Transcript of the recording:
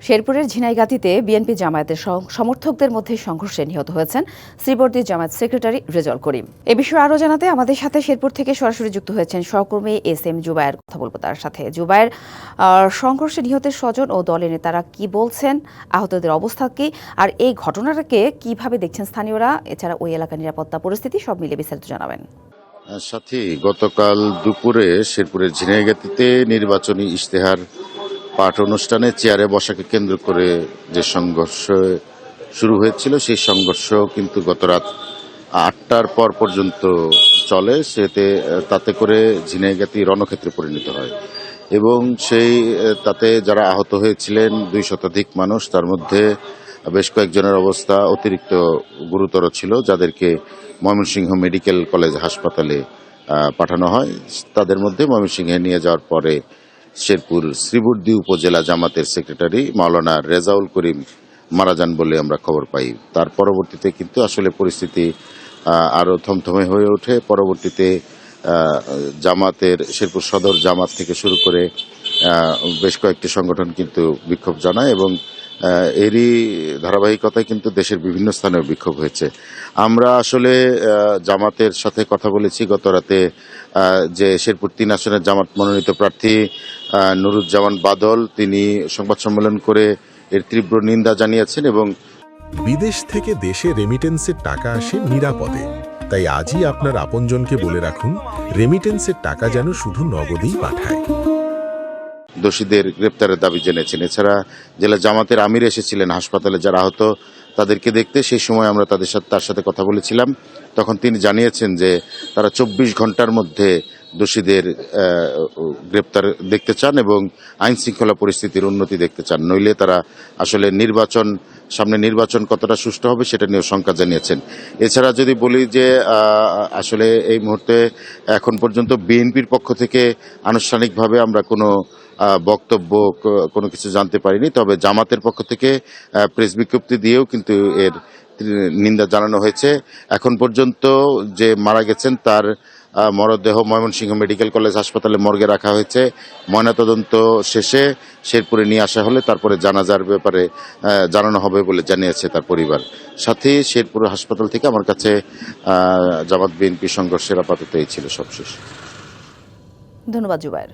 শেরপুরের ঝিনাইগাতীতে বিএনপি জামায়াতের সমর্থকদের মধ্যে সংঘর্ষে নিহত হয়েছেন শ্রীবর্দী জামায়াত সেক্রেটারি রেজাউল করিম। এ বিষয়ে আরও জানাতে আমাদের সাথে শেরপুর থেকে সরাসরি যুক্ত হয়েছেন সহকর্মী এস.এম. জুবায়ের। কথা বলবো তার সাথে। জুবায়ের, সংঘর্ষে নিহতের স্বজন ও দলের নেতারা কি বলছেন, আহতদের অবস্থা কি, আর এই ঘটনাটাকে কিভাবে দেখছেন স্থানীয়রা, এছাড়া ওই এলাকার নিরাপত্তা পরিস্থিতি সব মিলে বিস্তারিত জানাবেন। সাথী, গতকাল দুপুরে শেরপুরের ঝিনাইগাতীতে নির্বাচনী ইশতেহার পাঠ অনুষ্ঠানে চেয়ারে বসাকে কেন্দ্র করে যে সংঘর্ষ শুরু হয়েছিল, সেই সংঘর্ষ কিন্তু গত রাত ৮টার পর পর্যন্ত চলে। তাতে করে ঝিনাইগাতী রণক্ষেত্রে পরিণত হয় এবং তাতে যারা আহত হয়েছিলেন ২০০ শতাধিক মানুষ, তার মধ্যে বেশ কয়েকজনের অবস্থা অতিরিক্ত গুরুতর ছিল, যাদেরকে ময়মনসিংহ মেডিকেল কলেজ হাসপাতালে পাঠানো হয়। তাদের মধ্যে ময়মনসিংহে নিয়ে যাওয়ার পরে শেরপুর শ্রীবর্দী উপজেলা জামাতের সেক্রেটারি মাওলানা রেজাউল করিম মারা যান বলে আমরা খবর পাই। তার পরবর্তীতে কিন্তু আসলে পরিস্থিতি আরো থমথমে হয়ে ওঠে। পরবর্তীতে জামাতের শেরপুর সদর জামাত থেকে শুরু করে বেশ কয়েকটি সংগঠন কিন্তু বিক্ষোভ জানায় এবং এরই ধারাবাহিকতায় কিন্তু দেশের বিভিন্ন স্থানে বিক্ষোভ হয়েছে। আমরা আসলে জামাতের সাথে কথা বলেছি গত রাতে, যে শেরপুর ৩ আসনের জামাত মনোনীত প্রার্থী নুরুজ্জামান বাদল, তিনি সংবাদ সম্মেলন করে এর তীব্র নিন্দা জানিয়েছেন এবং বিদেশ থেকে দেশে রেমিটেন্সের টাকা আসে নিরাপদে, তাই আজই আপনার আপনজনকে বলে রাখুন রেমিটেন্সের টাকা যেন শুধু নগদেই পাঠায়। দোষীদের গ্রেপ্তারের দাবি জেনেছেন। এছাড়া জেলা জামাতের আমির এসেছিলেন হাসপাতালে যারা আহত তাদেরকে দেখতে। সেই সময় আমরা তার সাথে কথা বলেছিলাম। তখন তিনি জানিয়েছেন যে তারা ২৪ ঘন্টার মধ্যে দোষীদের গ্রেপ্তার দেখতে চান এবং আইন শৃঙ্খলা পরিস্থিতির উন্নতি দেখতে চান, নইলে তারা আসলে সামনে নির্বাচন কতটা সুষ্ঠু হবে সেটা নিয়ে শঙ্কা জানিয়েছেন। এছাড়া যদি বলি যে আসলে এই মুহূর্তে এখন পর্যন্ত বিএনপির পক্ষ থেকে আনুষ্ঠানিকভাবে আমরা কোনো বক্তব্য কোনো কিছু জানতে পারিনি, তবে জামাতের পক্ষ থেকে প্রেস বিজ্ঞপ্তি দিয়েও কিন্তু এর নিন্দা জানানো হয়েছে। এখন পর্যন্ত যে মারা গেছেন তার মরদেহ ময়মনসিংহ মেডিকেল কলেজ হাসপাতালে মর্গে রাখা হয়েছে। ময়নাতদন্ত শেষে শেরপুরে নিয়ে আসা হলে তারপরে জানাজার ব্যাপারে জানানো হবে বলে জানিয়েছে তার পরিবার। সাথে শেরপুর হাসপাতাল থেকে আমার কাছে জামাত বিএনপি সংঘর্ষের আপাতত এই ছিল সবশেষ। ধন্যবাদ জুবায়ের।